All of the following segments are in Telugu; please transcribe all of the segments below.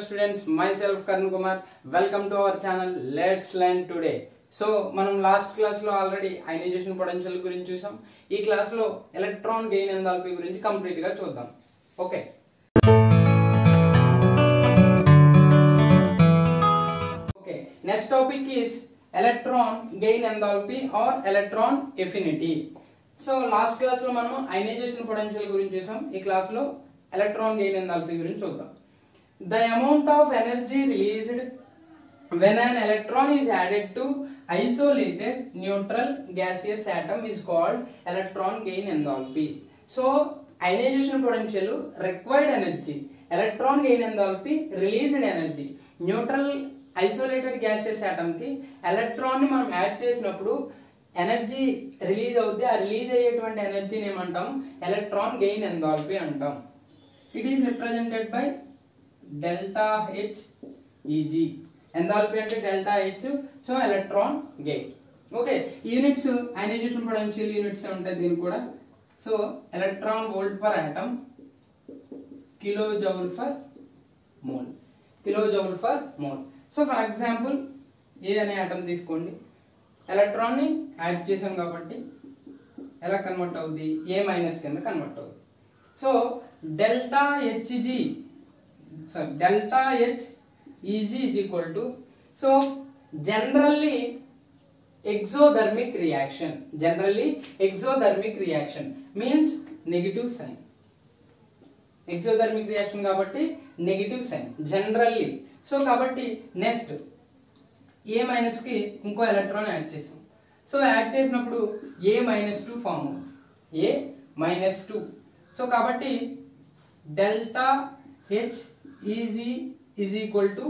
students, myself Karun Kumar. Welcome to our channel. Let's learn today. So మనం లాస్ట్ క్లాస్ లో ఆల్రెడీ అయనైజేషన్ పొటెన్షియల్ గురించి చూసాం. ఈ క్లాస్ లో ఎలక్ట్రాన్ గెయిన్ ఎంథాల్పీ గురించి కంప్లీట్ గా చూద్దాం. Okay, next topic is electron gain enthalpy or electron affinity. So last class లో మనం అయనైజేషన్ పొటెన్షియల్ గురించి చూసాం. ఈ క్లాస్ లో ఎలక్ట్రాన్ గెయిన్ ఎంథాల్పీ గురించి చూద్దాం. The amount of energy released when an electron is added to isolated neutral gaseous atom is called electron gain enthalpy. So ionization potential required energy, electron gain enthalpy released energy. Neutral isolated gaseous atom ki electron ni మనం యాడ్ చేసినప్పుడు ఎనర్జీ రిలీజ్ అవుద్ది. ఆ రిలీజ్ అయ్యేటువంటి ఎనర్జీని ఏమంటాం? ఎలక్ట్రాన్ గెయిన్ ఎంథాల్పీ అంటాం. It is represented by delta H Eg. Enthalpy అంటే delta H. So electron gain. Okay, units ionisation potential units ఉంటాయి దీనికి కూడా. So electron volt per atom, kilojoule per mole, kilojoule per mole. So for example A అనే ఆటమ్ తీసుకోండి. ఎలక్ట్రాన్ ని యాడ్ చేసాం కాబట్టి ఎలా కన్వర్ట్ అవుద్ది? ఏ మైనస్ కింద కన్వర్ట్ అవుద్ది. So delta Hg, so delta H Eg is equal to, so generally exothermic reaction means negative sign. exothermic reaction కాబట్టి negative sign generally. సో కాబట్టి నెక్స్ట్ A మైనస్ కి ఇంకో ఎలక్ట్రాన్ యాడ్ చేసాం. సో యాడ్ చేసినప్పుడు A -2 ఫార్మ్ అవుతుంది. A -2. సో కాబట్టి delta H Eg is equal to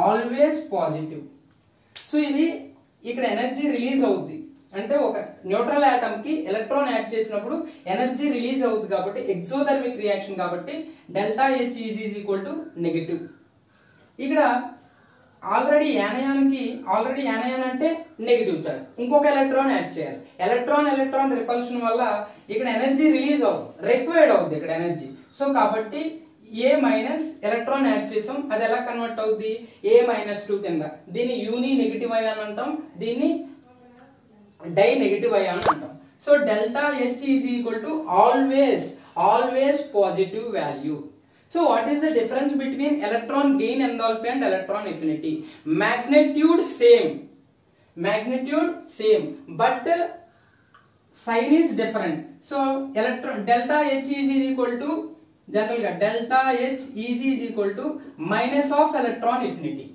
always positive. So ఇది ఇక్కడ ఎనర్జీ రిలీజ్ అవుద్ది. అంటే ఒక న్యూట్రల్ ఆటమ్ కి ఎలక్ట్రాన్ యాడ్ చేసినప్పుడు ఎనర్జీ రిలీజ్ అవుద్ది కాబట్టి ఎక్సోథర్మిక్ రియాక్షన్ కాబట్టి delta H Eg is equal to negative. ఇక్కడ ఆల్రెడీ యానయాన్ అంటే నెగటివ్ చార్జ్, ఇంకొక ఎలక్ట్రాన్ యాడ్ చేయాలి. ఎలక్ట్రాన్ రిపల్షన్ వల్ల ఇక్కడ ఎనర్జీ రిలీజ్ అవుతుంది, రిక్వైర్డ్ అవుద్ది ఇక్కడ ఎనర్జీ. సో కాబట్టి ఏ మైనస్ ఎలక్ట్రాన్ యాడ్ చేసాం, అది ఎలా కన్వర్ట్ అవుద్ది? ఏ -2 కింద. దీన్ని యూని నెగటివ్ అయాన్ అంటాం, దీన్ని డై నెగటివ్ అయాన్ అంటాం. So delta H is equal to always positive value. So what is the difference between electron gain enthalpy and electron affinity? magnitude same but sign is different. So electron delta H is equal to general గా delta H Eg is equal to minus of electron affinity.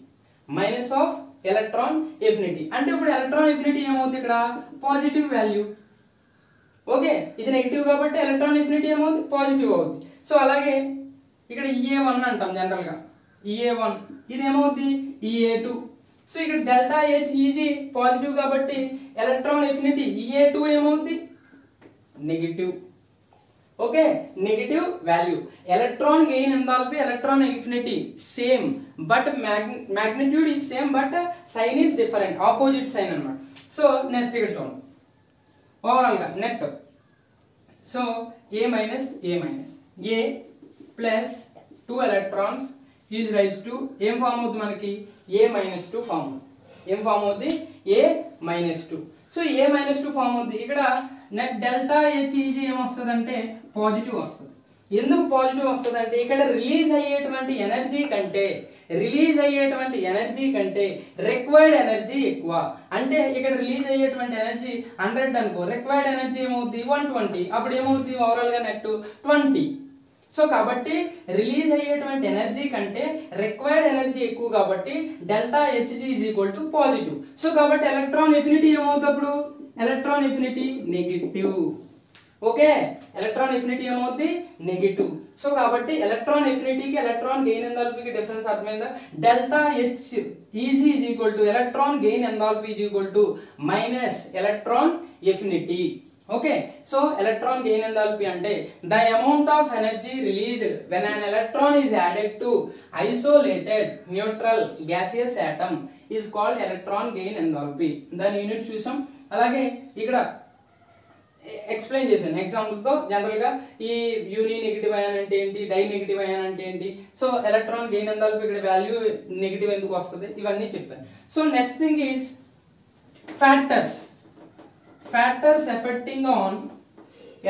అంటే ఇప్పుడు ఎలక్ట్రాన్ ఎఫినిటీ ఏమవుతుంది? ఇక్కడ పాజిటివ్ వాల్యూ. ఓకే, ఇది నెగిటివ్ కాబట్టి ఎలక్ట్రాన్ ఎఫినిటీ ఏమవుతుంది? పాజిటివ్ అవుతుంది. సో అలాగే ఇక్కడ EA1 అంటాం జనరల్ గా. EA1 ఇది ఏమవుతుంది? EA2. సో ఇక్కడ డెల్టా H Eg పాజిటివ్ కాబట్టి ఎలక్ట్రాన్ ఎఫినిటీ EA2 ఏమవుతుంది? Negative. Okay, negative value. Electron gain enthalpy, electron affinity same but magnitude is same but sign is different, opposite sign అన్నమాట. సో నెక్స్ట్ ఇక్కడ చూడండి ఓవరాల్ గా net. So A minus A plus 2 electrons is rise to ఏం ఫామ్ అవుతుంది మనకి? ఏ -2 ఫామ్ అవుతుంది. ఏం ఫామ్ అవుతుంది? ఏ -2. సో ఏ -2 ఫామ్ అవుతుంది. ఇక్కడ నెట్ డెల్టా H Eg ఏమొస్తుంది అంటే పాజిటివ్ వస్తుంది. ఎందుకు పాజిటివ్ వస్తుంది అంటే ఇక్కడ రిలీజ్ అయ్యేటువంటి ఎనర్జీ కంటే రిక్వైర్డ్ ఎనర్జీ ఎక్కువ. అంటే ఇక్కడ రిలీజ్ అయ్యేటువంటి ఎనర్జీ 100 అనుకో, రిక్వైర్డ్ ఎనర్జీ ఏమవుతుంది? 120. అప్పుడు ఏమవుతుంది? ఓవరాల్ గా నెట్ 20. సో కాబట్టి రిలీజ్ అయ్యేటువంటి ఎనర్జీ కంటే రిక్వైర్డ్ ఎనర్జీ ఎక్కువ కాబట్టి delta Hg is equal to positive. So కాబట్టి ఎలక్ట్రాన్ ఎఫినిటీ ఏమవుతుంది? అప్పుడు electron affinity negative. Okay, electron affinity ఏమవుతుంది? నెగటివ్. సో కాబట్టి ఎలక్ట్రాన్ ఎఫినిటీకి ఎలక్ట్రాన్ గెయిన్ ఎంథాల్పీకి డిఫరెన్స్ అర్థమైందా? Delta H Eg is equal to electron gain enthalpy is equal to minus electron affinity. Okay, so electron gain enthalpy అంటే the amount of energy released when an electron is added to isolated neutral gaseous atom is called electron gain enthalpy. దాని యూనిట్ చూసాం. అలాగే ఇక్కడ ఎక్స్ప్లెయిన్ చేశాను ఎగ్జాంపుల్ తో. జనరల్ గా ఈ యూని నెగిటివ్ అయాన్ అంటే ఏంటి, డై నెగిటివ్ అయాన్ అంటే ఏంటి, సో ఎలక్ట్రాన్ గెయిన్ ఎంథాల్పీ ఇక్కడ వాల్యూ నెగిటివ్ ఎందుకు వస్తుంది, ఇవన్నీ చెప్పాను. So next thing is factors affecting on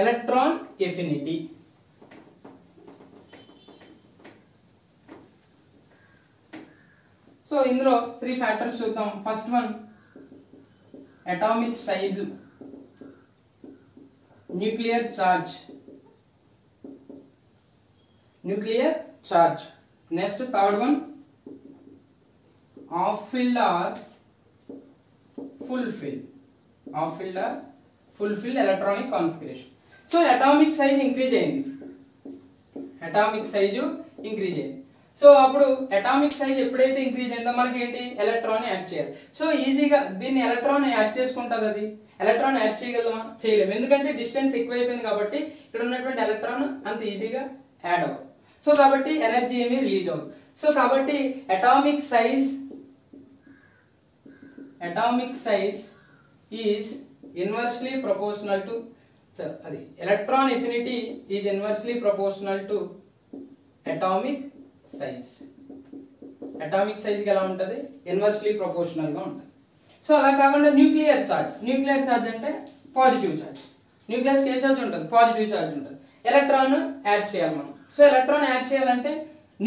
electron affinity. So ఇందులో 3 ఫ్యాక్టర్స్ చూద్దాం. First one atomic size, nuclear charge. Next third one half filled or full filled electronic configuration. So atomic size increase అయింది, సో అప్పుడు అటామిక్ సైజ్ ఎప్పుడైతే ఇంక్రీజ్ అయిందో మనకి ఏంటి, ఎలక్ట్రాన్ యాడ్ చేయాలి. సో ఈజీగా దీన్ని ఎలక్ట్రాన్ యాడ్ చేసుకుంటుంది. అది ఎలక్ట్రాన్ యాడ్ చేయగలమా, చేయలేము, ఎందుకంటే డిస్టెన్స్ ఎక్కువైపోయింది కాబట్టి ఇక్కడ ఉన్నటువంటి ఎలక్ట్రాన్ అంత ఈజీగా యాడ్ అవ్వదు. సో కాబట్టి ఎనర్జీ ఏమీ రిలీజ్ అవ్వదు. సో కాబట్టి atomic size is inversely proportional to అది electron affinity is inversely proportional to atomic size కి ఎలా ఉంటది, ఇన్వర్స్లీ ప్రపోర్షనల్ గా ఉంటది. సో అలా కాకుండా న్యూక్లియర్ చార్జ్ అంటే పాజిటివ్ చార్జ్, న్యూక్లియస్ ఏ చార్జ్ ఉంటుంది, పాజిటివ్ చార్జ్ ఉంటుంది. ఎలక్ట్రాన్ యాడ్ చేయాలి మనం. సో ఎలక్ట్రాన్ యాడ్ చేయాలంటే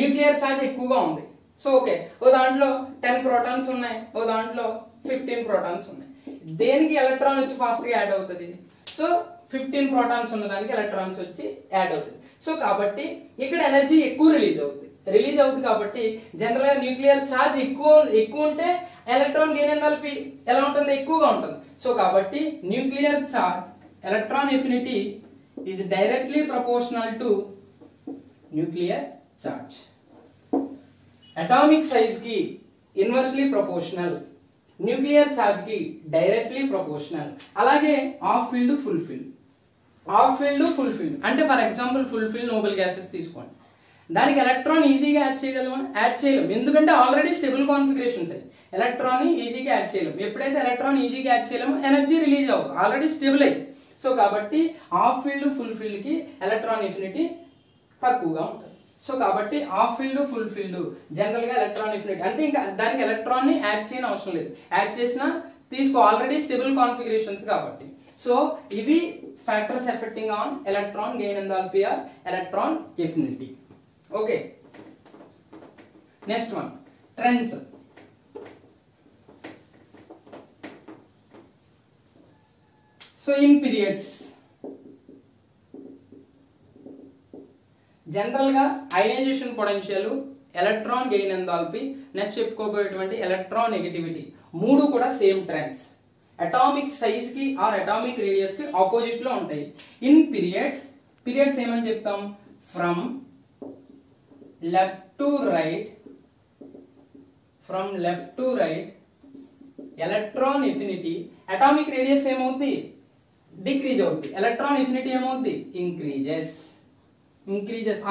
న్యూక్లియర్ చార్జ్ ఎక్కువగా ఉంది. సో ఓకే, ఓ దాంట్లో 10 ప్రోటాన్స్ ఉన్నాయి, ఓ దాంట్లో 15 ప్రోటాన్స్ ఉన్నాయి. దేనికి ఎలక్ట్రాన్ వచ్చి ఫాస్ట్ గా యాడ్ అవుతుంది, సో 15 ప్రోటాన్స్ ఉన్న దానికి ఎలక్ట్రాన్స్ వచ్చి యాడ్ అవుతుంది. సో కాబట్టి ఇక్కడ ఎనర్జీ ఎక్కువ రిలీజ్ అవుతుంది కాబట్టి జనరల్ గా న్యూక్లియర్ ఛార్జ్ ఎక్కువ ఉంటే ఎలక్ట్రాన్ గెయిన్ ఎంథాల్పీ ఎలా ఉంటుంది, ఎక్కువగా ఉంటుంది. సో కాబట్టి nuclear charge electron affinity is directly proportional to nuclear charge. Atomic size కి ఇన్వర్స్లీ ప్రపోర్షనల్, న్యూక్లియర్ ఛార్జ్ కి డైరెక్ట్లీ ప్రపోర్షనల్. అలాగే ఆఫ్ ఫీల్డ్ ఫుల్ఫిల్ అంటే for example fulfil Nobel gases తీసుకోండి, దానికి ఎలక్ట్రాన్ ఈజీగా యాడ్ చేయగలమా, యాడ్ చేయలేము, ఎందుకంటే ఆల్రెడీ స్టేబుల్ కాన్ఫిగరేషన్స్ అయ్యి ఎలక్ట్రాన్ ఈజీగా యాడ్ చేయలేము. ఎప్పుడైతే ఎలక్ట్రాన్ ఈజీగా యాడ్ చేయలేమో ఎనర్జీ రిలీజ్ అవ్వదు, ఆల్రెడీ స్టేబుల్ అయ్యి. సో కాబట్టి ఆఫ్ ఫీల్డ్ ఫుల్ఫిల్డ్ కి ఎలక్ట్రాన్ ఎఫినిటీ తక్కువగా ఉంటుంది. సో కాబట్టి ఆఫ్ ఫీల్డ్ ఫుల్ఫిల్డ్ జనరల్ గా ఎలక్ట్రాన్ ఎఫినిటీ అంటే ఇంకా దానికి ఎలక్ట్రాన్ ని యాడ్ చేయని అవసరం లేదు, యాడ్ చేసినా ఆల్రెడీ స్టేబుల్ కాన్ఫిగరేషన్స్ కాబట్టి. సో ఇవి factors affecting on electron gain enthalpy or electron affinity. Okay, next one trends. So in periods general గా ionisation potential, electron gain enthalpy, next చెప్పుకోబోయేటువంటి ఎలక్ట్రాన్ నెగటివిటీ, మూడు కూడా సేమ్ ట్రెండ్స్. అటామిక్ సైజ్ కి ఆర్ అటామిక్ రేడియస్ కి ఆపోజిట్ లో ఉంటాయి. ఇన్ పీరియడ్స్ ఏమని చెప్తాం, from left to right electron affinity, atomic radius ఏమవుతుంది, డిక్రీజ్ అవుతుంది, ఎలక్ట్రాన్ ఎఫినిటీ ఏమవుతుంది, ఇంక్రీజెస్.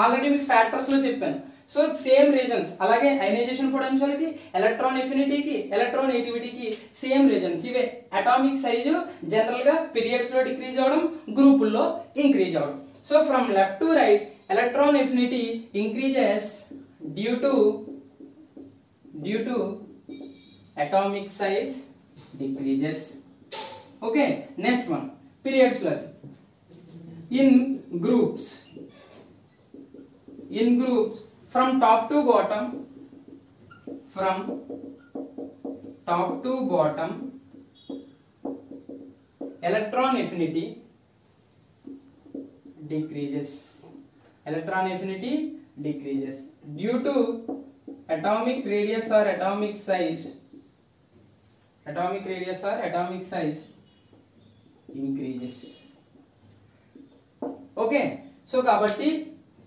ఆల్రెడీ మీకు ఫ్యాక్టర్స్ లో చెప్పాను. So same reasons. అలాగే అయనైజేషన్ పొటెన్షియల్ కి, ఎలక్ట్రాన్ ఎఫినిటీకి, ఎలక్ట్రాన్ నెగటివిటీకి సేమ్ రీజన్స్ ఇవే. అటామిక్ సైజు జనరల్ గా పీరియడ్స్ లో డిక్రీజ్ అవడం, గ్రూపుల్లో ఇంక్రీజ్ అవడం. So from left to right electron affinity increases due to atomic size decreases. Okay, next one, periods level. In groups from top to bottom electron affinity decreases due to atomic radius or atomic size increases. Okay, so kabatti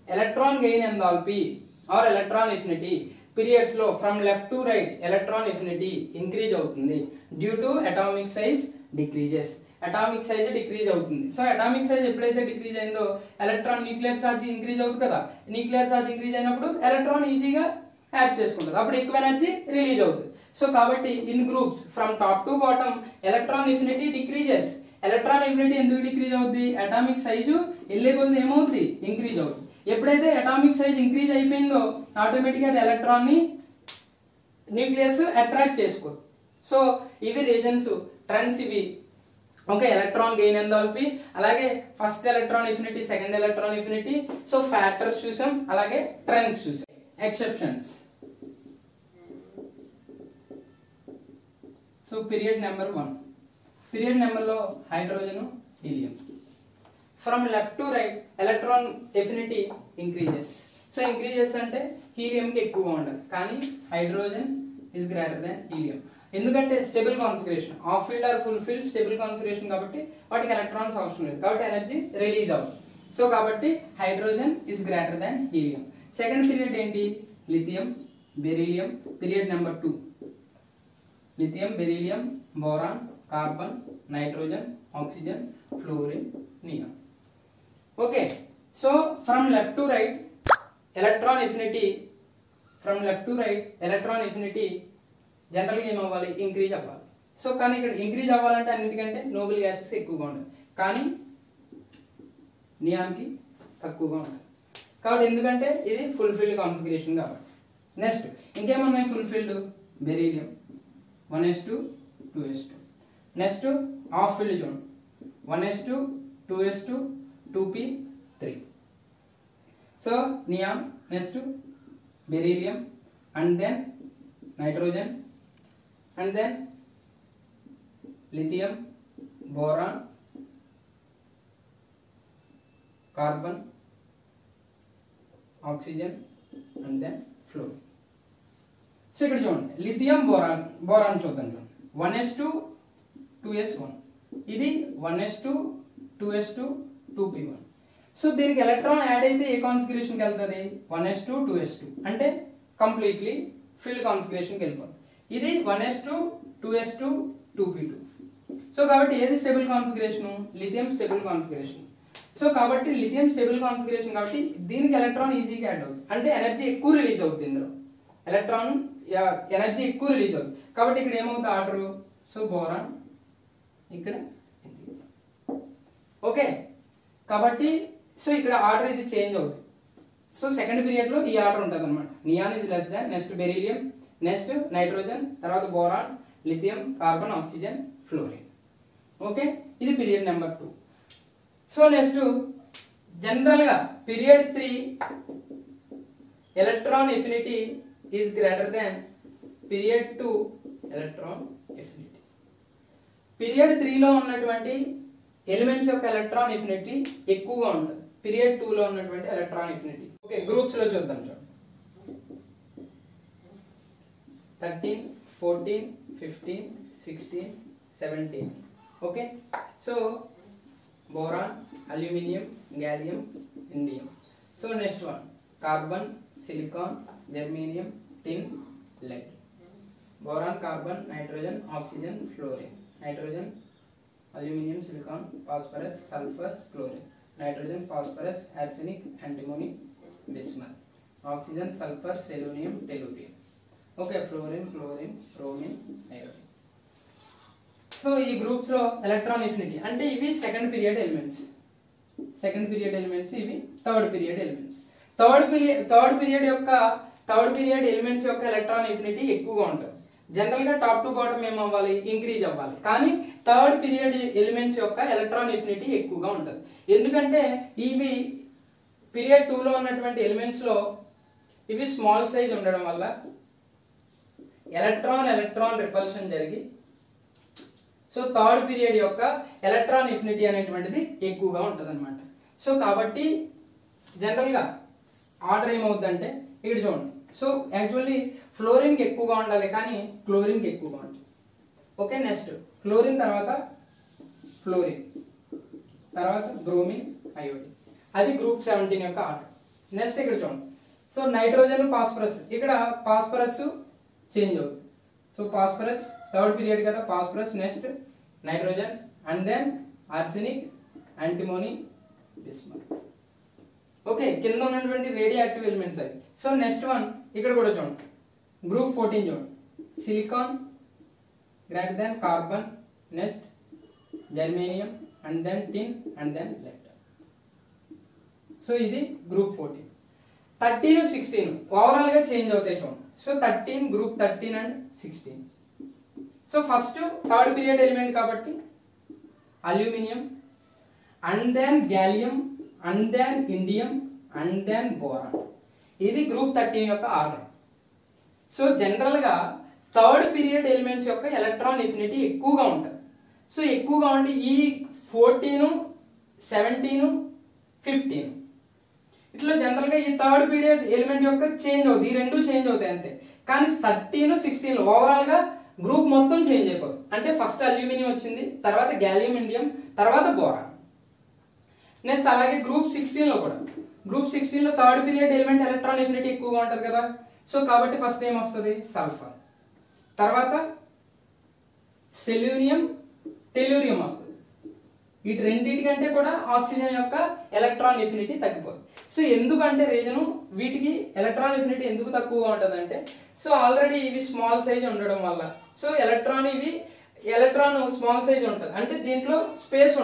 electron gain enthalpy or electron affinity periods lo from left to right electron affinity increase avutundi due to atomic size decreases. Atomic size decrease అవుతుంది. సో అటామిక్ సైజ్ ఎప్పుడైతే డిక్రీజ్ అయిందో ఎలక్ట్రాన్ న్యూక్లియర్ ఛార్జ్ ఇంక్రీజ్ అవుతుంది కదా. న్యూక్లియర్ ఛార్జ్ ఇంక్రీజ్ అయినప్పుడు ఎలక్ట్రాన్ ఈజీగా యాడ్ చేసుకుంటుంది, అప్పుడు ఎక్కువ ఎనర్జీ రిలీజ్ అవుతుంది. సో కాబట్టి in groups from top to bottom electron affinity decreases, electron affinity ఎందుకు డిక్రీజ్ అవుద్ది? అటామిక్ సైజు వెళ్ళే కొద్ది ఏమవుద్ది? ఇంక్రీజ్ అవుద్ది. ఎప్పుడైతే అటామిక్ సైజ్ ఇంక్రీజ్ అయిపోయిందో ఆటోమేటిక్ గా అది ఎలక్ట్రాన్ ని న్యూక్లియస్ అట్రాక్ట్ చేసుకోదు. సో ఇవి రీజన్స్, ట్రెండ్స్ ఇవి. ఓకే, ఎలక్ట్రాన్ గెయిన్ ఎంథాల్పీ, అలాగే first electron affinity, second electron affinity. So factors చూసాం, అలాగే ట్రెండ్స్ చూసాం. Exceptions. So period number 1. Period number లో hydrogen, helium. From left to right electron affinity increases. So increases అంటే హీలియం కి ఎక్కువగా ఉండాలి, కానీ hydrogen is greater than helium. ఎందుకంటే stable configuration, half filled or full filled stable configuration కాబట్టి వాటికి ఎలక్ట్రాన్స్ అవసరం లేదు, కాబట్టి ఎనర్జీ రిలీజ్ అవుతుంది. సో కాబట్టి hydrogen is greater than helium. Second period ఏంటి? Lithium, beryllium. Period number 2. Lithium, beryllium, boron, carbon, nitrogen, oxygen, fluorine, neon. Okay, so from left to right electron affinity, general గా ఏమవ్వాలి? ఇంక్రీజ్ అవ్వాలి. సో కానీ ఇక్కడ ఇంక్రీజ్ అవ్వాలంటే అన్నిటికంటే నోబెల్ గ్యాసెస్ ఎక్కువగా ఉండాలి, కానీ నియాన్ కి తక్కువగా ఉండాలి. కాబట్టి ఎందుకంటే ఇది ఫుల్ ఫీల్డ్ కాన్ఫిగరేషన్ కాబట్టి. నెక్స్ట్ ఇంకేమన్నాయి full filled? Beryllium 1s2 2s2. Next half filled జోన్ 1s2 2s2 2p3. So neon, next beryllium, and then nitrogen, and then lithium, boron, carbon, oxygen, and then fluorine. So ఇక్కడ చూడండి, లిథియం, బోరాన్ చూద్దాం. 1s2 2s1, ఇది 1s2 2s2 2p1. సో దీనికి ఎలక్ట్రాన్ యాడ్ అయితే ఏ కాన్ఫిగరేషన్ కి వెళ్తుంది? 1s2 2s2 అంటే కంప్లీట్లీ ఫీల్డ్ కాన్ఫిగరేషన్ కి వెళ్ళిపోతుంది. ఇది 1s2 2s2 2p2. సో కాబట్టి ఏది stable configuration? Lithium stable configuration. So కాబట్టి లిథియం స్టేబుల్ కాన్ఫిగరేషన్ కాబట్టి దీనికి ఎలక్ట్రాన్ ఈజీగా యాడ్ అవుతుంది, అంటే ఎనర్జీ ఎక్కువ రిలీజ్ అవుతుంది. ఇందులో ఎలక్ట్రాన్ ఎనర్జీ ఎక్కువ రిలీజ్ అవుతుంది కాబట్టి ఇక్కడ ఏమవుతుంది ఆర్డర్? సో బోరాన్ ఇక్కడ. ఓకే, కాబట్టి సో ఇక్కడ ఆర్డర్ ఇది చేంజ్ అవుతుంది. సో సెకండ్ పీరియడ్ లో ఈ ఆర్డర్ ఉంటుంది అనమాట. Neon is less than, next beryllium, next nitrogen, తర్వాత boron, lithium, carbon, oxygen, fluorine. Okay, ఇది period number 2. So next general గా period 3 electron affinity is greater than period 2 electron affinity. Period 3 లో ఉన్నటువంటి ఎలిమెంట్స్ యొక్క ఎలక్ట్రాన్ ఎఫినిటీ ఎక్కువగా ఉంటుంది పీరియడ్ 2 లో ఉన్నటువంటి ఎలక్ట్రాన్ ఎఫినిటీ. ఓకే, గ్రూప్స్ లో చూద్దాం. చూడండి 13 14 15 16 17. Okay, so boron, aluminium, gallium, indium. So next one carbon, silicon, germanium, tin, lead. Boron, carbon, nitrogen, oxygen, fluorine. Nitrogen, aluminum, silicon, phosphorus, sulfur, chlorine. Nitrogen, phosphorus, arsenic, antimony, bismuth. Oxygen, sulfur, selenium, tellurium. Okay, fluorine, chlorine, bromine, iodine. So ఈ గ్రూప్స్ లో ఎలక్ట్రాన్ ఎఫినిటీ అంటే ఇవి సెకండ్ పీరియడ్ ఎలిమెంట్స్. ఇవి third period elements. Third period elements యొక్క ఎలక్ట్రాన్ ఎఫినిటీ ఎక్కువగా ఉంటుంది. జనరల్ గా టాప్ టు బాటమ్ ఏమవ్వాలి? ఇంక్రీజ్ అవ్వాలి. కానీ థర్డ్ పీరియడ్ ఎలిమెంట్స్ యొక్క ఎలక్ట్రాన్ ఎఫినిటీ ఎక్కువగా ఉంటుంది. ఎందుకంటే ఇవి పీరియడ్ 2 లో ఉన్నటువంటి ఎలిమెంట్స్ లో ఇవి స్మాల్ సైజ్ ఉండడం వల్ల ఎలక్ట్రాన్ రిపల్షన్ జరిగి సో థర్డ్ పీరియడ్ యొక్క ఎలక్ట్రాన్ ఎఫినిటీ అనేటువంటిది ఎక్కువగా ఉంటుంది అనమాట. సో కాబట్టి జనరల్ గా ఆర్డర్ ఏమవుతుందంటే ఇక్కడ చూడండి. సో యాక్చువల్లీ ఫ్లోరిన్ కి ఎక్కువగా ఉండాలి కానీ క్లోరిన్ కి ఎక్కువగా ఉంటుంది. ఓకే, నెక్స్ట్ క్లోరిన్ తర్వాత ఫ్లోరిన్ తర్వాత బ్రోమిన్, అయోడిన్. అది గ్రూప్ 17 యొక్క ఆర్డర్. నెక్స్ట్ ఇక్కడ చూడండి. So nitrogen, phosphorus. ఇక్కడ ఫాస్ఫరస్ చేంజ్ అవుతుంది. సో ఫాస్ఫరస్ థర్డ్ పీరియడ్ కదా, phosphorus, next nitrogen, and then arsenic, antimony, bismuth. Okay, కింద ఉన్నటువంటి రేడియో యాక్టివ్ ఎలిమెంట్స్ అవి. సో నెక్స్ట్ వన్ ఇక్కడ కూడా చూడండి. గ్రూప్ 14 చూడండి. Silicon greater than carbon, next germanium and then tin and then lead. So ఇది గ్రూప్ 14. 13 16 ఓవరాల్ గా చేంజ్ అవుతాయి చూడండి. So 13 group 13 and 16. So first third period element కాబట్టి aluminium and then gallium and then indium and then boron. ఇది గ్రూప్ 13 యొక్క ఆర్డర్. సో జనరల్ గా థర్డ్ పీరియడ్ ఎలిమెంట్స్ యొక్క ఎలక్ట్రాన్ ఎఫినిటీ ఎక్కువగా ఉంటుంది. సో ఎక్కువగా ఉండి ఈ 14 17 15 ఇట్లా జనరల్ గా ఈ థర్డ్ పీరియడ్ ఎలిమెంట్ యొక్క చేంజ్ అవుతుంది. ఈ రెండు చేంజ్ అవుతాయి అంతే. కానీ 13 16 ఓవరాల్ గా గ్రూప్ మొత్తం చేంజ్ అయిపోతుంది. అంటే ఫస్ట్ అల్యూమినియం వచ్చింది, తర్వాత గ్యాలియం ఇండియం, తర్వాత బోరాన్. నెక్స్ట్ అలాగే గ్రూప్ 16 లో కూడా గ్రూప్ 16 లో third period element electron affinity ఎక్కువగా ఉంటది కదా. సో కాబట్టి ఫస్ట్ ఏం వస్తుంది? సల్ఫర్. తర్వాత సెల్యూనియం టెల్యూరియం వస్తుంది. వీటి రెండింటికంటే కూడా ఆక్సిజన్ యొక్క ఎలక్ట్రాన్ ఎఫినిటీ తగ్గిపోతుంది. సో ఎందుకంటే రీజన్ వీటికి ఎలక్ట్రాన్ ఎఫినిటీ ఎందుకు తక్కువగా ఉంటుంది అంటే, సో ఆల్రెడీ ఇవి స్మాల్ సైజ్ ఉండడం వల్ల, సో ఎలక్ట్రాన్ స్మాల్ సైజ్ ఉంటుంది. అంటే దీంట్లో స్పేస్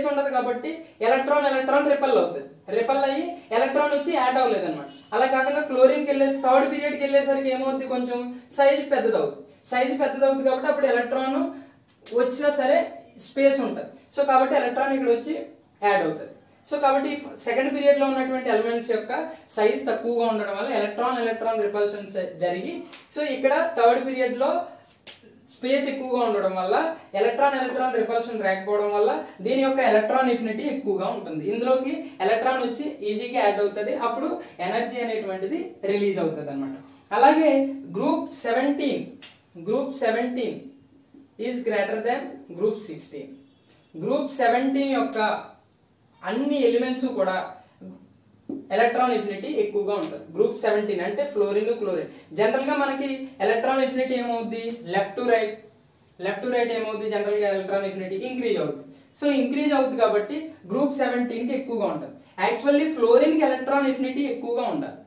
ఉండదు కాబట్టి ఎలక్ట్రాన్ రిపెల్ అవుతుంది. రిపెల్ అయ్యి ఎలక్ట్రాన్ వచ్చి యాడ్ అవ్వలేదు అనమాట. అలా కాకుండా క్లోరిన్కి వెళ్ళేసి థర్డ్ పీరియడ్కి వెళ్ళేసరికి ఏమవుతుంది? కొంచెం సైజ్ పెద్దదవుతుంది కాబట్టి అప్పుడు ఎలక్ట్రాన్ వచ్చినా సరే స్పేస్ ఉంటుంది. సో కాబట్టి ఎలక్ట్రాన్ ఇక్కడ వచ్చి యాడ్ అవుతుంది. సో కాబట్టి సెకండ్ పీరియడ్ లో ఉన్నటువంటి ఎలిమెంట్స్ యొక్క సైజ్ తక్కువగా ఉండడం వల్ల ఎలక్ట్రాన్ రిపల్షన్ జరిగి, సో ఇక్కడ థర్డ్ పీరియడ్ లో స్పేస్ ఎక్కువగా ఉండడం వల్ల ఎలక్ట్రాన్ రిపల్షన్ రాకపోవడం వల్ల దీని యొక్క ఎలక్ట్రాన్ ఎఫినిటీ ఎక్కువగా ఉంటుంది. ఇందులోకి ఎలక్ట్రాన్ వచ్చి ఈజీగా యాడ్ అవుతుంది. అప్పుడు ఎనర్జీ అనేటువంటిది రిలీజ్ అవుతుంది అనమాట. అలాగే group 17 is greater than group 16. Group 17 యొక్క అన్ని ఎలిమెంట్స్ కూడా ఎలక్ట్రాన్ ఎఫినిటీ ఎక్కువగా ఉంటుంది. గ్రూప్ 17 అంటే ఫ్లోరిన్ క్లోరిన్. జనరల్ గా మనకి ఎలక్ట్రాన్ ఎఫినిటీ ఏమవుద్ది? లెఫ్ట్ టు రైట్ ఏమవుద్ది? జనరల్ గా ఎలక్ట్రాన్ ఎఫినిటీ ఇంక్రీజ్ అవుతుంది. సో ఇంక్రీజ్ అవుతుంది కాబట్టి గ్రూప్ 17 కి ఎక్కువగా ఉంటుంది. యాక్చువల్లీ ఫ్లోరిన్ కి ఎలక్ట్రాన్ ఎఫినిటీ ఎక్కువగా ఉండాలి.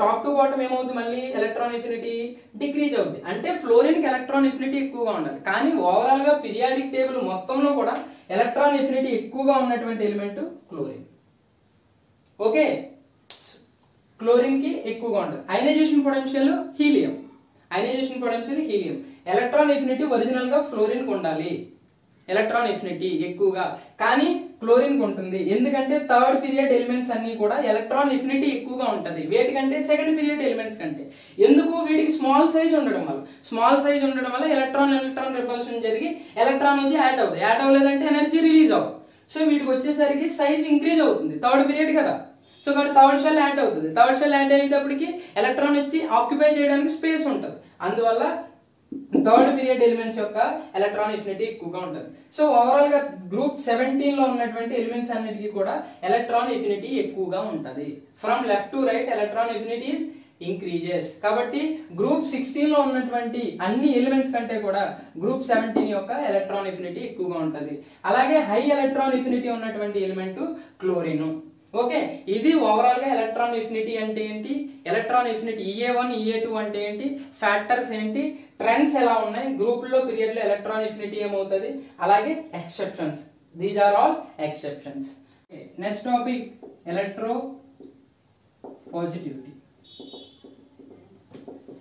టాప్ టు బాటమ్ ఏమవుతుంది? మళ్ళీ ఎలక్ట్రాన్ ఎఫినిటీ డిక్రీజ్ అవుతుంది. అంటే ఫ్లోరిన్ కి ఎలక్ట్రాన్ ఎఫినిటీ ఎక్కువగా ఉండాలి. కానీ ఓవరాల్ గా పీరియాడిక్ టేబుల్ మొత్తంలో కూడా ఎలక్ట్రాన్ ఎఫినిటీ ఎక్కువగా ఉన్నటువంటి ఎలిమెంట్ క్లోరిన్. ఓకే, క్లోరిన్ కి ఎక్కువగా ఉంటుంది. Ionisation potential helium. Electron affinity original గా ఫ్లోరిన్ కి ఉండాలి, ఎలక్ట్రాన్ ఎఫినిటీ ఎక్కువగా. కానీ క్లోరిన్ కి ఉంటుంది. ఎందుకంటే థర్డ్ పీరియడ్ ఎలిమెంట్స్ అన్ని కూడా ఎలక్ట్రాన్ ఎఫినిటీ ఎక్కువగా ఉంటది వేటికంటే? సెకండ్ పీరియడ్ ఎలిమెంట్స్ కంటే. ఎందుకు? వీటికి స్మాల్ సైజ్ ఉండడం వల్ల ఎలక్ట్రాన్ రిపల్షన్ జరిగి ఎలక్ట్రాన్ నుంచి యాడ్ అవ్వలేదంటే ఎనర్జీ రిలీజ్ అవ్వదు. సో వీటికి వచ్చేసరికి సైజ్ ఇంక్రీజ్ అవుతుంది. థర్డ్ పీరియడ్ కదా. సో కాబట్టి థర్డ్ షెల్ యాడ్ అవుతుంది. థర్డ్ షెల్ యాడ్ అయ్యేటప్పటికి ఎలక్ట్రాన్ వచ్చి ఆక్యుపై చేయడానికి స్పేస్ ఉంటుంది. అందువల్ల థర్డ్ పీరియడ్ ఎలిమెంట్స్ యొక్క ఎలక్ట్రాన్ ఎఫినిటీ ఎక్కువగా ఉంటుంది. సో ఓవరాల్ గా గ్రూప్ 17 లో ఉన్నటువంటి ఎలిమెంట్స్ అన్నిటికీ కూడా ఎలక్ట్రాన్ ఎఫినిటీ ఎక్కువగా ఉంటది. From left to right electron affinities increases. కాబట్టి గ్రూప్ 16 లో ఉన్నటువంటి అన్ని ఎలిమెంట్స్ కంటే కూడా గ్రూప్ 17 యొక్క ఎలక్ట్రాన్ ఎఫినిటీ ఎక్కువగా ఉంటది. అలాగే హై ఎలక్ట్రాన్ ఎఫినిటీ ఉన్నటువంటి ఎలిమెంట్ క్లోరిన్. ఓకే, ఇది ఓవరాల్ గా ఎలక్ట్రాన్ ఎఫినిటీ అంటే ఏంటి, ఎలక్ట్రాన్ ఎఫినిటీ EA1 EA2 అంటే ఏంటి, ఫ్యాక్టర్స్ ఏంటి, ట్రెండ్స్ ఎలా ఉన్నాయి, గ్రూప్ లో పీరియడ్ లో ఎలక్ట్రాన్ ఎఫినిటీ ఏమవుతుంది, అలాగే exceptions. These are all exceptions. Next topic electropositivity.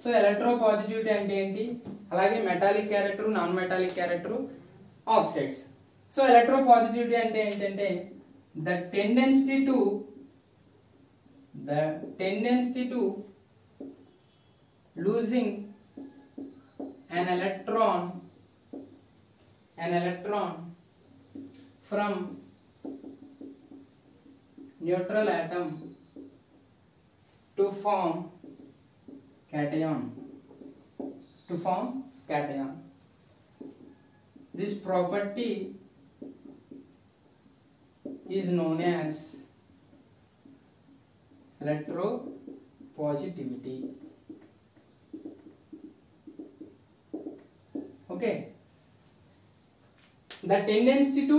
So electropositivity అంటే ఏంటి, అలాగే metallic character, non metallic character, oxides. So electropositivity అంటే ఏంటంటే the tendency to losing an electron from neutral atom to form cation. This property is known as electropositivity. Okay, the tendency to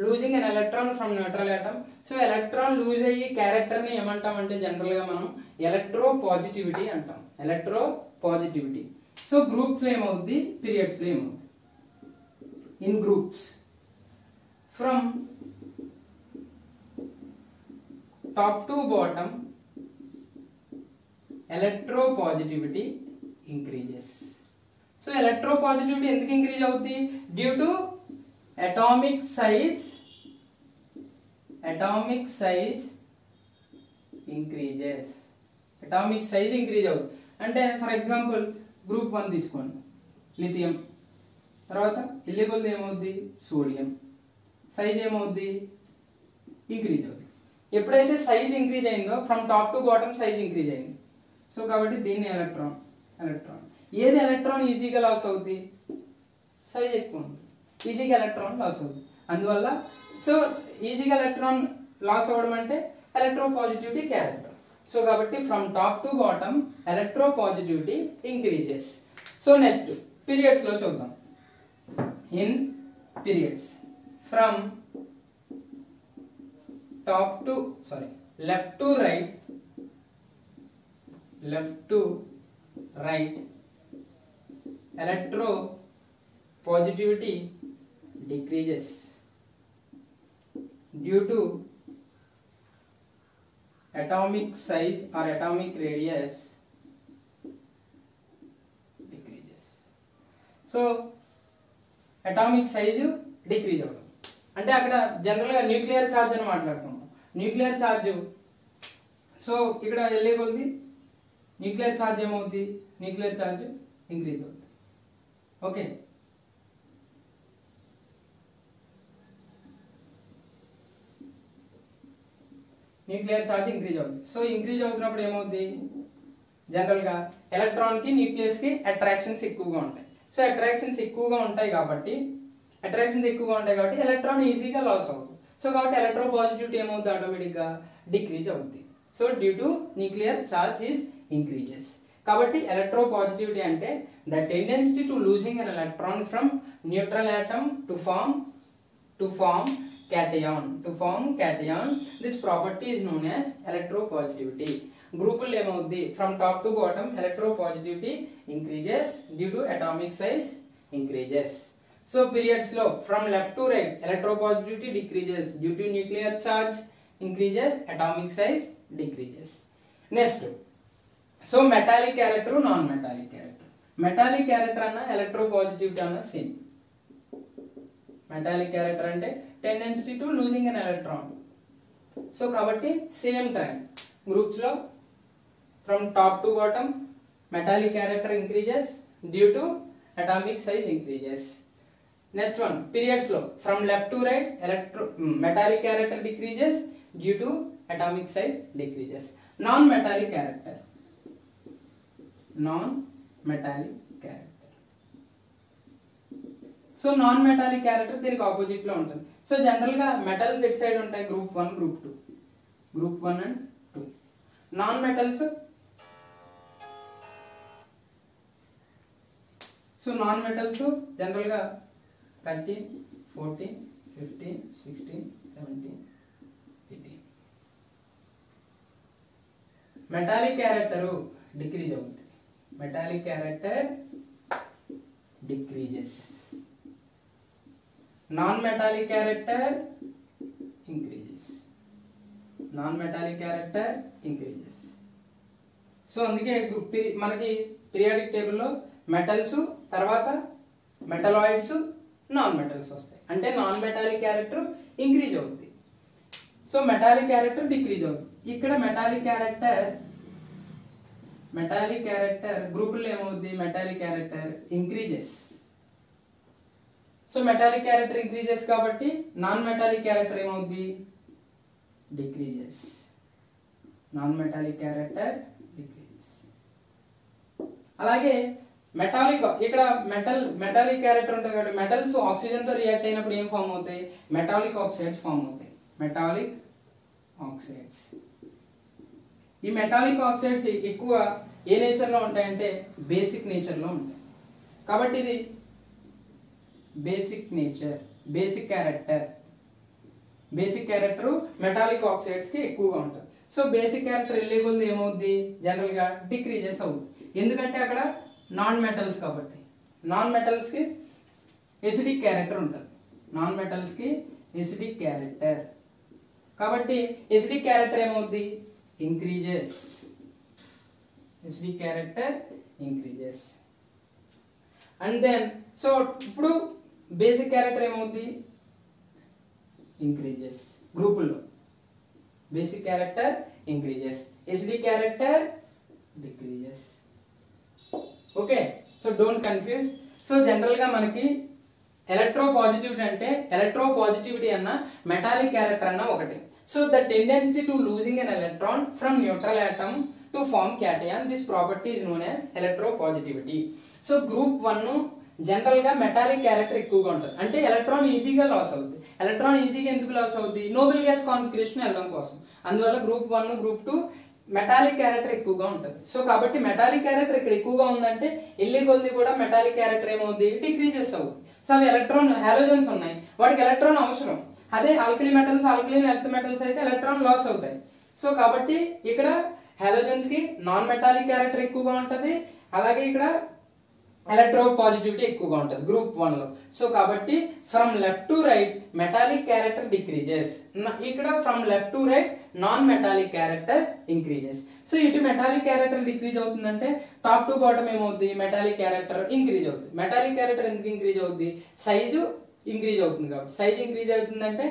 losing an electron from neutral atom. So electron lose అయ్యి క్యారెక్టర్ ని ఏమంటాం అంటే జనరల్ గా మనం ఎలక్ట్రోపాజిటివిటీ అంటాం. ఎలక్ట్రోపాజిటివిటీ. సో గ్రూప్స్ లో ఏమవుద్ది, పీరియడ్స్ లో ఏమవుద్ది. in groups from top to bottom electropositivity increases. So electropositivity ఎందుకు ఇంక్రీజ్ అవుతుంది? Due to atomic size increases. atomic size increase అవుతుంది అంటే ఫర్ ఎగ్జాంపుల్ గ్రూప్ 1 తీసుకోండి, లిథియం. తర్వాత ఎలిగోల్ ఏమవుద్ది? సోడియం. సైజ్ ఏమవుద్ది? ఇంక్రీజ్ అవుతుంది. ఎప్పుడైతే సైజ్ ఇంక్రీజ్ అయిందో from top to bottom size increase అయింది. సో కాబట్టి దీన్ని ఎలక్ట్రాన్. ఏది ఎలక్ట్రాన్ ఈజీగా లాస్ అవుతుంది? సైజ్ ఎక్కువ ఉంది, ఈజీగా ఎలక్ట్రాన్ లాస్ అవుతుంది. అందువల్ల సో ఈజీగా ఎలక్ట్రాన్ లాస్ అవ్వడం అంటే ఎలక్ట్రోపాజిటివిటీ క్యారెక్టర్. సో కాబట్టి from top to bottom electropositivity increases. So next periods లో చూద్దాం. In periods from left to right electropositivity decreases due to atomic size or atomic radius decreases. So atomic size decrease avadam అంటే అక్కడ జనరల్ గా న్యూక్లియర్ ఛార్జ్ అని మాట్లాడుతున్నాం. న్యూక్లియర్ ఛార్జ్ సో ఇక్కడ వెళ్ళేకొద్ది న్యూక్లియర్ ఛార్జ్ ఏమవుద్ది? న్యూక్లియర్ ఛార్జ్ ఇంక్రీజ్ అవుతుంది. ఓకే, న్యూక్లియర్ ఛార్జ్ ఇంక్రీజ్ అవుతుంది. సో ఇంక్రీజ్ అవుతున్నప్పుడు ఏమవుద్ది? జనరల్ గా ఎలక్ట్రాన్ కి న్యూక్లియస్ కి అట్రాక్షన్స్ ఎక్కువగా ఉంటాయి. సో అట్రాక్షన్స్ ఎక్కువగా ఉంటాయి కాబట్టి ఎలక్ట్రాన్ ఈజీగా లాస్ అవుతుంది. సో కాబట్టి ఎలక్ట్రోపాజిటివిటీ ఏమవుతుంది? ఆటోమేటిక్ గా డిక్రీజ్ అవుతుంది. So due to nuclear charge is increases. కాబట్టి ఎలక్ట్రోపాజిటివిటీ అంటే the tendency to losing an electron from neutral atom to form cation. This property is known as electropositivity. గ్రూపులు ఏమవుద్ది? From top to bottom electropositivity increases due to atomic size increases. So periods లో from left to right electropositivity decreases due to nuclear charge increases, atomic size decreases. Next so metallic character, non metallic character. Metallic character అన్న ఎలక్ట్రోపాజిటివిటీ అన్న సేమ్. మెటాలిక్ క్యారెక్టర్ అంటే tendency to losing an electron. So కాబట్టి సేమ్ టైం గ్రూప్స్ లో from top to bottom metallic character increases due to atomic size increases. Next one periods లో from left to right metallic character decreases due to atomic size decreases. Non metallic character so non metallic character దీనికి ఆపోజిట్ లో ఉంటుంది. సో జనరల్ గా మెటల్స్ ఎట్ సైడ్ ఉంటాయి? Group 1 group 1 and 2. Non metals general గా 13, 14, 15, 16, 17, 18. మెటాలిక్ క్యారెక్టర్ డిక్రీజ్ అవుతుంది. Metallic character decreases. Non metallic character increases. So అందుకే మనకి పీరియాడిక్ టేబుల్లో మెటల్స్ తర్వాత మెటలాయిడ్స్ నాన్ మెటల్స్ వస్తాయి. అంటే నాన్ మెటాలిక్ క్యారెక్టర్ ఇంక్రీజ్ అవుతుంది. సో మెటాలిక్ క్యారెక్టర్ డిక్రీజ్ అవుతుంది. ఇక్కడ మెటాలిక్ క్యారెక్టర్ గ్రూపుల్లో ఏమవుద్ది? Metallic character increases. So metallic character increases కాబట్టి నాన్ మెటాలిక్ క్యారెక్టర్ ఏమవుద్ది? Decreases. Non metallic character decreases. అలాగే మెటాలిక్ ఇక్కడ మెటాలిక్ క్యారెక్టర్ ఉంటుంది కాబట్టి మెటల్స్ ఆక్సిజన్ తో రియాక్ట్ అయినప్పుడు ఏం ఫామ్ అవుతాయి? మెటాలిక్ ఆక్సైడ్స్ ఫామ్ అవుతాయి. Metallic oxides. ఈ మెటాలిక్ ఆక్సైడ్స్ ఎక్కువ ఏ నేచర్ లో ఉంటాయంటే బేసిక్ నేచర్ లో ఉంటాయి. కాబట్టి ఇది బేసిక్ క్యారెక్టర్ మెటాలిక్ ఆక్సైడ్స్ కి ఎక్కువగా ఉంటుంది. సో బేసిక్ క్యారెక్టర్ వెళ్ళే కొద్ది ఏమవుద్ది? జనరల్ గా డిక్రీజెస్ అవుతుంది. ఎందుకంటే అక్కడ నాన్ మెటల్స్ కాబట్టి నాన్ మెటల్స్ కి ఎసిడిక్ క్యారెక్టర్ ఉంటుంది. నాన్ మెటల్స్ కి ఎసిడిక్ క్యారెక్టర్. కాబట్టి ఎసిడిక్ క్యారెక్టర్ ఏమవుద్ది? Increases. Acidic character increases. And then so ఇప్పుడు బేసిక్ క్యారెక్టర్ ఏమవుద్ది? ఇంక్రీజెస్. గ్రూపుల్లో basic character increases, acidic character decreases. Okay, so don't confuse. So general గా మనకి ఎలక్ట్రోపాజిటివిటీ అంటే ఎలక్ట్రోపాజిటివిటీ అన్న మెటాలిక్ క్యారెక్టర్ అన్న ఒకటి. So the tendency to losing an electron from neutral atom to form cation, this property is known as electropositivity. So group 1 general గా మెటాలిక్ క్యారెక్టర్ ఎక్కువగా ఉంటుంది. అంటే ఎలక్ట్రాన్ ఈజీగా లాస్ అవుతుంది. ఎలక్ట్రాన్ ఈజీగా ఎందుకు లాస్ అవుతుంది? నోబెల్ గ్యాస్ కాన్ఫిగరేషన్ వెళ్ళడం కోసం. అందువల్ల గ్రూప్ 1 గ్రూప్ 2 మెటాలిక్ క్యారెక్టర్ ఎక్కువగా ఉంటుంది. సో కాబట్టి మెటాలిక్ క్యారెక్టర్ ఇక్కడ ఎక్కువగా ఉందంటే ఎల్లి కొద్ది కూడా మెటాలిక్ క్యారెక్టర్ ఏమవుతుంది? డిక్రీజెస్ అవుతుంది. సో అవి ఎలక్ట్రాన్ హాలోజన్స్ ఉన్నాయి, వాటికి ఎలక్ట్రాన్ అవసరం. అదే alkali metals, alkaline earth metals అయితే ఎలక్ట్రాన్ లాస్ అవుతాయి. సో కాబట్టి ఇక్కడ హాలోజన్స్ కి నాన్ మెటాలిక్ క్యారెక్టర్ ఎక్కువగా ఉంటది, అలాగే ఇక్కడ ఎలక్ట్రోపాజిటివిటీ ఎక్కువగా ఉంటుంది గ్రూప్ 1 లో. సో కాబట్టి from left to right metallic character decreases, ఇక్కడ from left to right non metallic character increases. So ఇటు మెటాలిక్ క్యారెక్టర్ డిక్రీజ్ అవుతుందంటే టాప్ టు బాటమ్ ఏమవుతుంది? మెటాలిక్ క్యారెక్టర్ ఇంక్రీజ్ అవుతుంది. మెటాలిక్ క్యారెక్టర్ ఎందుకు ఇంక్రీజ్ అవుతుంది? సైజు ఇంక్రీజ్ అవుతుంది కాబట్టి. సైజ్ ఇంక్రీజ్ అవుతుందంటే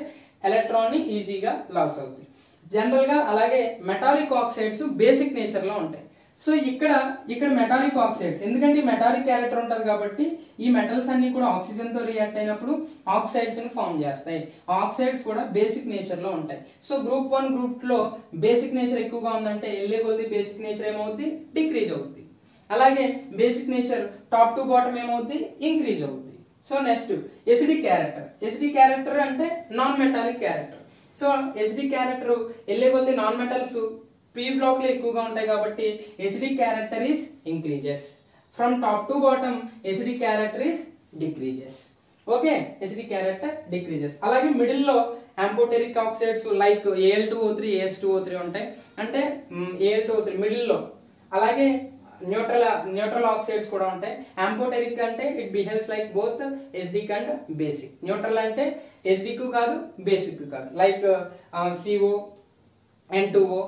ఎలక్ట్రాన్ ని ఈజీగా లాస్ అవుతుంది జనరల్ గా. అలాగే మెటాలిక్ ఆక్సైడ్స్ బేసిక్ నేచర్ లో ఉంటాయి. సో ఇక్కడ మెటాలిక్ ఆక్సైడ్స్, ఎందుకంటే మెటాలిక్ క్యారెక్టర్ ఉంటది కాబట్టి ఈ మెటల్స్ అన్ని కూడా ఆక్సిజన్ తో రియాక్ట్ అయినప్పుడు ఆక్సైడ్స్ ని ఫార్మ్ చేస్తాయి. ఆక్సైడ్స్ కూడా బేసిక్ నేచర్ లో ఉంటాయి. సో గ్రూప్ 1 గ్రూప్ లో బేసిక్ నేచర్ ఎక్కువగా ఉందంటే ఎల్లే కొద్ది బేసిక్ నేచర్ ఏమవుతుంది? డిక్రీజ్ అవుతుంది. అలాగే basic nature top to bottom ఏమవుతుంది? ఇంక్రీజ్ అవుతుంది. So next acidic character. Acidic character అంటే non metallic character. So acidic character ఎల్లే కొద్ది నాన్ మెటల్స్ పీ బ్లాక్ లో ఎక్కువగా ఉంటాయి కాబట్టి acidic character is increases. From top to bottom acidic character is decreases. Okay, acidic character decreases. అలాగే మిడిల్ లో amphoteric oxides like Al2O3 AS2O3 ఉంటాయి, అంటే Al2O3 మిడిల్ లో. అలాగే న్యూట్రల్ ఆక్సైడ్స్ కూడా ఉంటాయి. ఆంపోటెరిక్ అంటే it behaves like both acidic and basic. Neutral అంటే ఎసిడిక్ కాదు, బేసిక్ కాదు, like CO, N2O,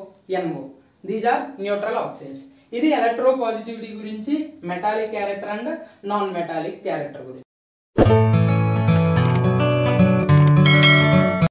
NO. These are neutral oxides. ఇది ఎలక్ట్రోపాజిటివిటీ గురించి, metallic character and non metallic character గురించి.